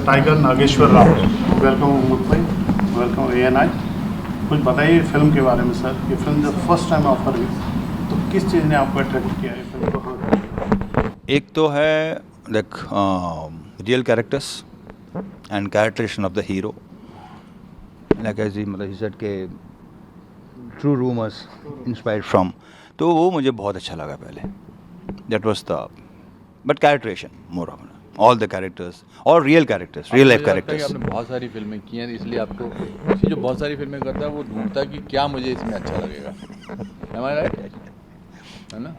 Tiger Nageshwar Rao. Welcome Mohammad भाई, welcome ANI। कुछ बताइए फिल्म के बारे में सर। ये फिल्म जब फर्स्ट टाइम ऑफर हुई तो किस चीज़ ने आपको अट्रैक्ट किया है फिल्म को? हाँ, एक तो है like real characters and characterization of the hero, like as he मतलब ही सेड के ट्रू रूमर्स इंस्पायर्ड फ्रॉम, तो वो मुझे बहुत अच्छा लगा पहले। That was the but characterization more of all the characters और रियल कैरेक्टर्स, रियल लाइफ मुझे लगता है कि कैरेक्टर्स। आपने बहुत सारी फिल्में की हैं, इसलिए आपको किसी जो बहुत सारी फिल्में करता है वो ढूंढता है कि क्या मुझे इसमें अच्छा लगेगा। Am I right? है ना?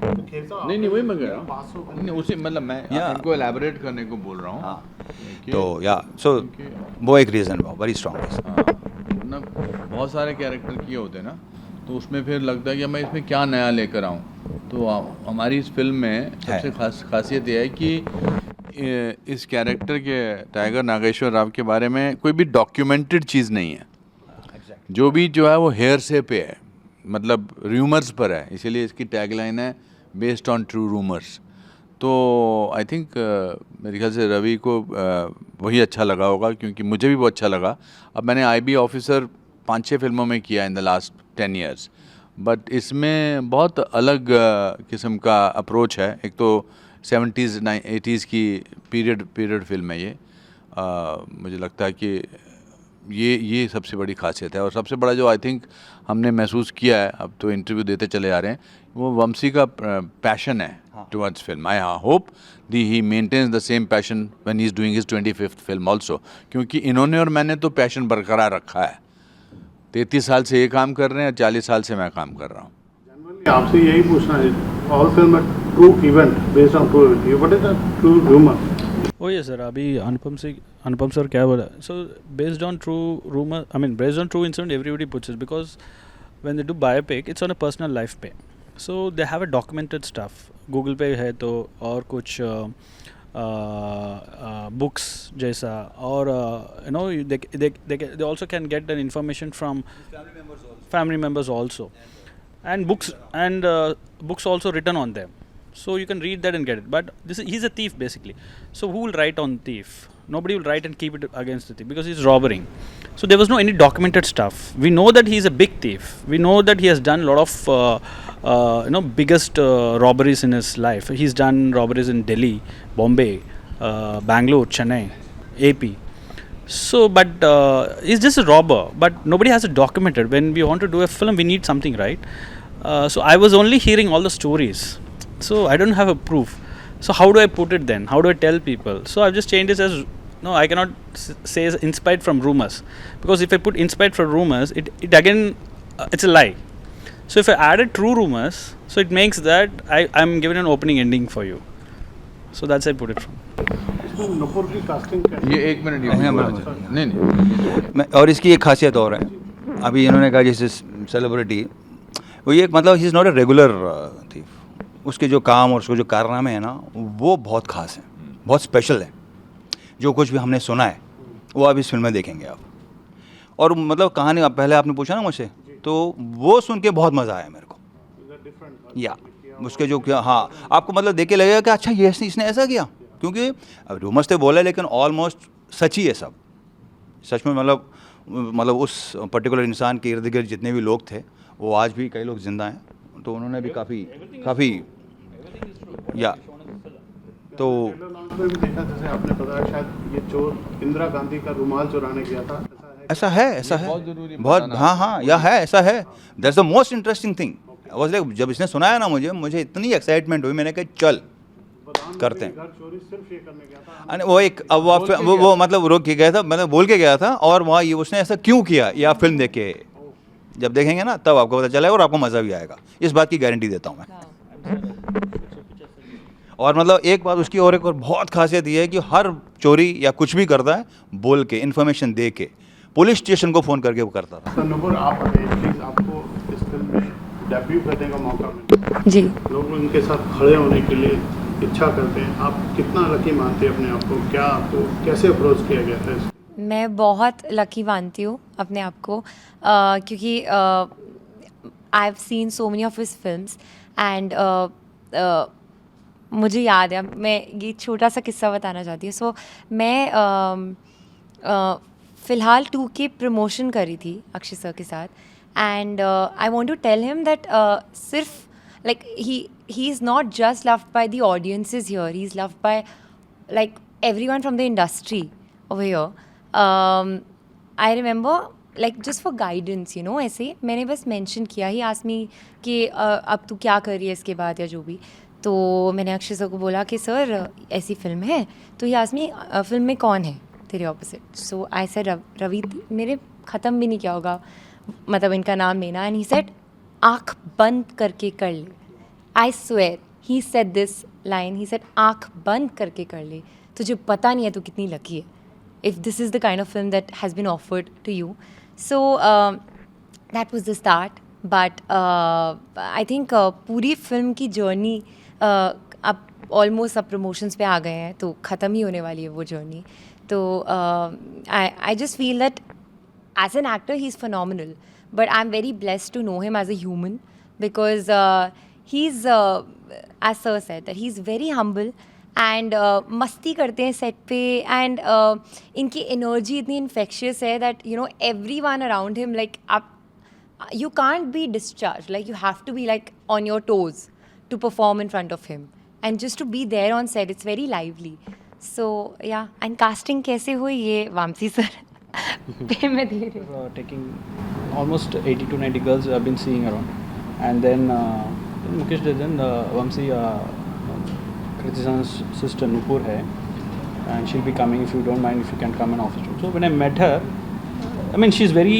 नहीं नहीं, वही मैं कह रहा हूँ। नहीं उसी मतलब मैं Yeah. इनको एलैबोरेट करने को बोल रहा हूँ। हाँ, कि- तो या सो क्योंकि- वो एक रीज़न वेरी स्ट्रॉन्ग। हाँ, मतलब बहुत सारे कैरेक्टर किए होते हैं ना, तो उसमें फिर लगता है कि मैं इसमें क्या नया लेकर आऊँ। तो हमारी इस फिल्म में सबसे खासियत यह है कि इस कैरेक्टर के टाइगर नागेश्वर राव के बारे में कोई भी डॉक्यूमेंटेड चीज़ नहीं है। जो भी जो है वो हेयरसे पे है, मतलब रूमर्स पर है, इसीलिए इसकी टैगलाइन है बेस्ड ऑन ट्रू रूमर्स। तो आई थिंक मेरे ख्याल से रवि को वही अच्छा लगा होगा, क्योंकि मुझे भी वो अच्छा लगा। अब मैंने IB ऑफिसर 5-6 फिल्मों में किया in the last 10 years, but इसमें बहुत अलग किस्म का अप्रोच है। एक तो 70s 80s की पीरियड फिल्म है ये। मुझे लगता है कि ये सबसे बड़ी खासियत है, और सबसे बड़ा जो आई थिंक हमने महसूस किया है, अब तो इंटरव्यू देते चले जा रहे हैं, वो वंशी का पैशन है towards film. I hope the he maintains the same passion when he is doing his 25th film also, क्योंकि इन्होंने और मैंने तो पैशन बरकरार रखा है। 33 साल से ये काम कर रहे हैं, 40 साल से मैं काम कर रहा हूँ। जनरली आपसे यही पूछना है, all film true event based on true event, what is the true rumour? Oh yeah sir, अभी अनुपम सर क्या बोला, so based on true rumour, I mean based on true incident everybody puts it, because when they do biopic it's on a personal life पे, so they have a documented stuff. Google पे है तो, और कुछ books जैसा, और you know they also can get an information from family members also, and books also written on them, so you can read that and get it. But he's a thief basically, so who will write on thief? Nobody will write and keep it against the thief, because he's robbing. So there was no any documented stuff. We know that he's a big thief. We know that he has done a lot of biggest robberies in his life. He's done robberies in Delhi, Bombay, Bangalore, Chennai, AP. So, but he's just a robber. But nobody has it documented. When we want to do a film, we need something, right? So I was only hearing all the stories. So I don't have a proof. So how do I put it then? How do I tell people? So I've just changed it as, no, I cannot say inspired from rumors, because if I put inspired from rumors, it again it's a lie. So if I added true rumors, so it makes that I'm giving an opening ending for you. So that's I put it from. Nupur की casting कैसी? ये एक minute नहीं मैं और इसकी एक खासियत और है, अभी इन्होंने कहा जैसे सेलिब्रिटी, वो ये मतलब he is not a regular thief. उसके जो काम और उसके जो कारनामे हैं ना, वो बहुत ख़ास हैं, बहुत स्पेशल हैं। जो कुछ भी हमने सुना है वो आप इस फिल्म में देखेंगे आप। और मतलब कहानी आप पहले आपने पूछा ना मुझसे, तो वो सुन के बहुत मज़ा आया मेरे को। या उसके जो क्या, हाँ, आपको मतलब देख के लगेगा कि अच्छा ये इसने ऐसा किया, क्योंकि अब रूमर्स तो बोला, लेकिन ऑलमोस्ट सच ही है सब। सच में मतलब उस पर्टिकुलर इंसान के इर्द गिर्द जितने भी लोग थे, वो आज भी कई लोग जिंदा हैं, तो उन्होंने भी काफ़ी या तो में भी देखा, जैसे आपने बताया शायद ये चोर इंदिरा गांधी का रुमाल चुराने गया था, ऐसा है? ऐसा है बहुत ज़रूरी बहुत, बताना। हाँ या है, ऐसा है। That's the most interesting thing. Was like, जब इसने सुनाया ना मुझे इतनी एक्साइटमेंट हुई, मैंने कहा चल करते हैं। घर चोरी सिर्फ ये करने गया था। अरे वो एक अब वो मतलब रोक के गया था, मतलब बोल के गया था, और वहाँ ये उसने ऐसा क्यों किया, ये आप फिल्म देख के जब देखेंगे ना तब आपको पता चलेगा, और आपको मज़ा भी आएगा, इस बात की गारंटी देता हूँ मैं। और मतलब एक बात उसकी और एक और बहुत खासियत ये है कि हर चोरी या कुछ भी करता है बोल के, इन्फॉर्मेशन दे के, पुलिस स्टेशन को फ़ोन करके वो करता था। सर नुपुर, आप बताइए प्लीज़, आपको इस फिल्म में डेब्यू करने का मौका मिला, जी, लोग उनके साथ खड़े होने के लिए इच्छा करते हैं, आप कितना लकी मानते हैं अपने आप को? क्या आपको कैसे अप्रोच किया गया था? मैं बहुत लकी मानती हूँ अपने आप को, क्योंकि I have seen so many of his films, and मुझे याद है, मैं ये छोटा सा किस्सा बताना चाहती हूँ. सो मैं फ़िलहाल 2 के प्रमोशन करी थी अक्षय सर के साथ. And I want to tell him that सिर्फ like he is not just loved by the audiences here, he's loved by like everyone from the industry over here. I remember like just for guidance, you know, ऐसे मैंने बस mention किया, ही asked me कि अब तू क्या कर रही है इसके बाद या जो भी. तो मैंने अक्षय सर को बोला कि सर ऐसी फिल्म है. तो ही asked me फिल्म में कौन है तेरे opposite. So I said Ravi. मेरे ख़त्म भी नहीं किया होगा मतलब इनका नाम लेना. एंड ही सेड आँख बंद करके कर ले. I swear, he said this line. He said, आँख बंद करके कर ले. तुझे पता नहीं है तू कितनी लकी है. If this is the kind of film that has been offered to you. So that was the start. But I think पूरी फिल्म की जर्नी अब ऑलमोस्ट अब प्रमोशंस पे आ गए हैं तो ख़त्म ही होने वाली है वो जर्नी. तो I just feel that as an actor he's phenomenal. But I'm very blessed to know him as a human because he's as sir said that he's very humble and मस्ती करते हैं सेट पे. And इनकी energy इतनी infectious है that you know everyone around him like आप you can't be discharged, like you have to be like on your toes to perform in front of him and just to be there on set. It's very lively. So yeah, and casting कैसे हुई ये Vamsi sir पे मैं दे रही हूँ. Taking almost 80 to 90 girls I've been seeing around, and then Mukesh Dejan, Vamsi, Kriti San's sister Nupur hai, and she'll be coming if you don't mind, if you can come in office room. So when I met her, I mean she's very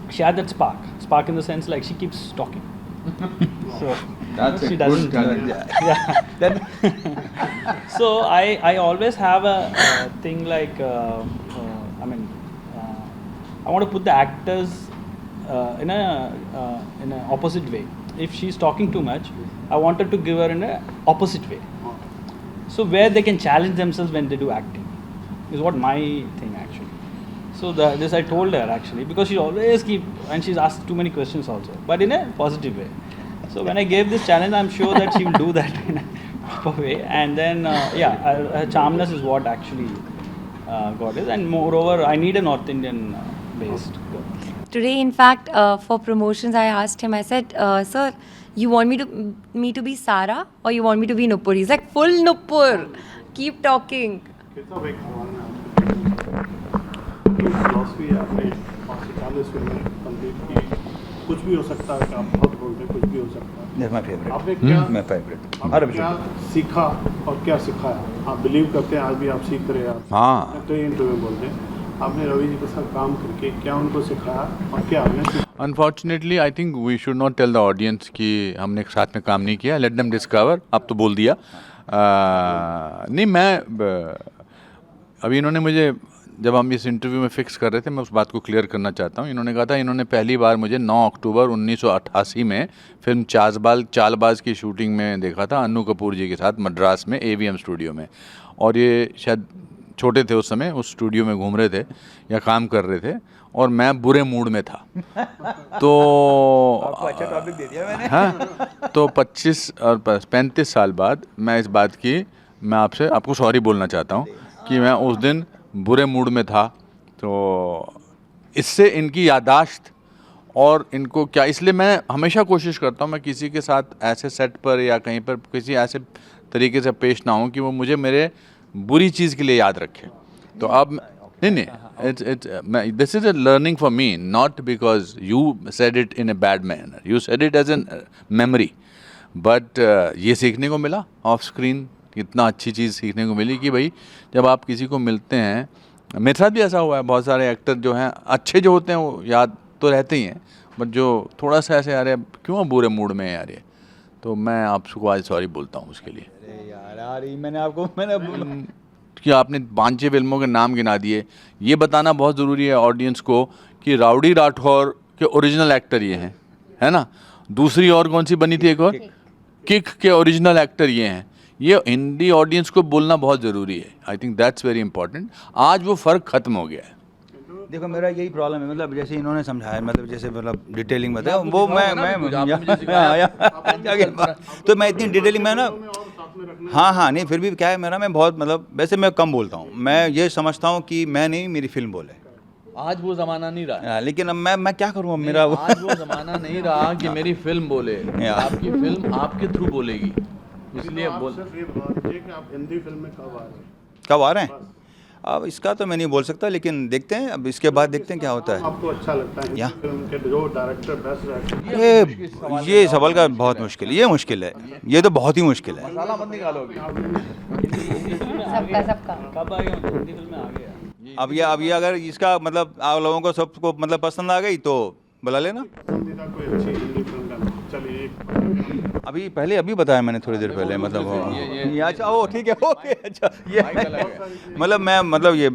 she had that spark in the sense like she keeps talking. So That's she a doesn't good talent. yeah. So I always have a thing like I mean I want to put the actors in a opposite way. If she's talking too much, I wanted to give her in a opposite way. So where they can challenge themselves when they do acting is what my thing actually. So this I told her actually because she always and she's asked too many questions also, but in a positive way. So when I gave this challenge, I'm sure that she will do that in a proper way. And then her charmness is what actually got it. And moreover, I need a North Indian based girl. Today, in fact, for promotions, I asked him. I said, "Sir, you want me to be Sara, or you want me to be Nupur?" He's like, "Full Nupur. Keep talking." कितना भाई सवाल है philosophy है आपने 40 फिल्में complete की. कुछ भी हो सकता है कि आप बहुत बोलते हैं, कुछ भी हो सकता है. That's my favorite. आपने क्या My favorite. आपने क्या सीखा और क्या सिखाया? आप बिलीव करते हैं आज भी आप सीख रहे हैं. हाँ. कई इंटरव्यू में बोलते हैं आपने रवि जी के साथ काम करके क्या उनको सिखाया और क्या आपने सीखा? Unfortunately I think we should not tell the audience कि हमने साथ में काम नहीं किया. Let them discover. अब तो बोल दिया. नहीं, मैं अभी इन्होंने मुझे जब हम इस इंटरव्यू में फिक्स कर रहे थे, मैं उस बात को क्लियर करना चाहता हूँ. इन्होंने कहा था इन्होंने पहली बार मुझे 9 अक्टूबर 1988 में फिल्म चालबाज की शूटिंग में देखा था अन्नू कपूर जी के साथ मद्रास में AVM स्टूडियो में. और ये शायद छोटे थे उस समय, उस स्टूडियो में घूम रहे थे या काम कर रहे थे और मैं बुरे मूड में था. तो आपको अच्छा टॉपिक दे दिया मैंने. हाँ, तो 25 और 35 साल बाद मैं इस बात की मैं आपको सॉरी बोलना चाहता हूँ कि मैं उस दिन बुरे मूड में था. तो इससे इनकी याददाश्त और इनको क्या, इसलिए मैं हमेशा कोशिश करता हूँ मैं किसी के साथ ऐसे सेट पर या कहीं पर किसी ऐसे तरीके से पेश ना हूँ कि वो मुझे मेरे बुरी चीज़ के लिए याद रखे. तो अब नहीं, this is a learning for me, not because you said it in a bad manner, you said it as an memory. But ये सीखने को मिला ऑफ स्क्रीन, इतना अच्छी चीज़ सीखने को मिली कि भाई जब आप किसी को मिलते हैं, मेरे साथ भी ऐसा हुआ है, बहुत सारे एक्टर जो हैं अच्छे जो होते हैं वो याद तो रहते ही हैं, बट जो थोड़ा सा ऐसे यार क्यों बुरे मूड में है यार ये, तो मैं आपको आज सॉरी बोलता हूँ उसके लिए. अरे यार मैंने कि आपने 5-6 फिल्मों के नाम गिना दिए. ये बताना बहुत ज़रूरी है ऑडियंस को कि राउडी राठौर के ओरिजिनल एक्टर ये हैं, है ना. दूसरी और कौन सी बनी थी एक और, किक के ओरिजिनल एक्टर ये हैं. ये हिंदी ऑडियंस को बोलना बहुत ज़रूरी है. I think that's very important. आज वो फ़र्क ख़त्म हो गया है. देखो मेरा यही प्रॉब्लम है, मतलब जैसे इन्होंने समझाया, मतलब जैसे मतलब डिटेलिंग बताया आपने वो सिखाया ना कुछ, आपने मुझे सिखाया। तो मैं इतनी डिटेलिंग में ना, हाँ नहीं, फिर भी क्या है मेरा, मैं बहुत मतलब वैसे मैं कम बोलता हूँ, मैं ये समझता हूँ कि मैं नहीं, मेरी फिल्म बोले। आज वो जमाना नहीं रहा, लेकिन अब मैं क्या करूँ, अब मेरा वो आज वो जमाना नहीं रहा कि मेरी फिल्म बोले, या। आपकी फिल्म आपके थ्रू बोलेगी, इसलिए आप बोल। सिर्फ ये बताइए कि आप हिंदी फिल्म में कब आ रहे हैं? कब आ रहे हैं? अब इसका तो मैं नहीं बोल सकता, लेकिन देखते हैं, अब इसके बाद देखते हैं क्या होता है। आपको अच्छा लगता है या। हिंदी फिल्म के जो डायरेक्टर, बेस्ट डायरेक्टर? ये सवाल का बहुत मुश्किल है, ये मुश्किल है, ये तो बहुत ही मुश्किल है। मसाला मत निकालोगे। सबका कब आ गया, हिंदी फिल्म में आ गया। अब ये अगर इसका मतलब आप लोगों को सबको मतलब पसंद आ गई तो बुला लेना। पसंदीदा कोई अच्छी हिंदी फिल्म का नाम? चलिए एक अभी बताया मैंने थोड़ी देर पहले, मतलब ये अच्छा, ओ ठीक है, ओके, अच्छा ये मतलब मैं मतलब ये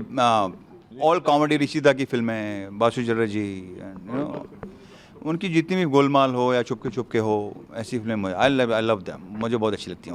ऑल कॉमेडी ऋषिदा की फिल्में, बासु चटर्जी, उनकी जितनी भी गोलमाल हो या चुपके हो, ऐसी फिल्में आई लव देम, मुझे बहुत अच्छी लगती हैं।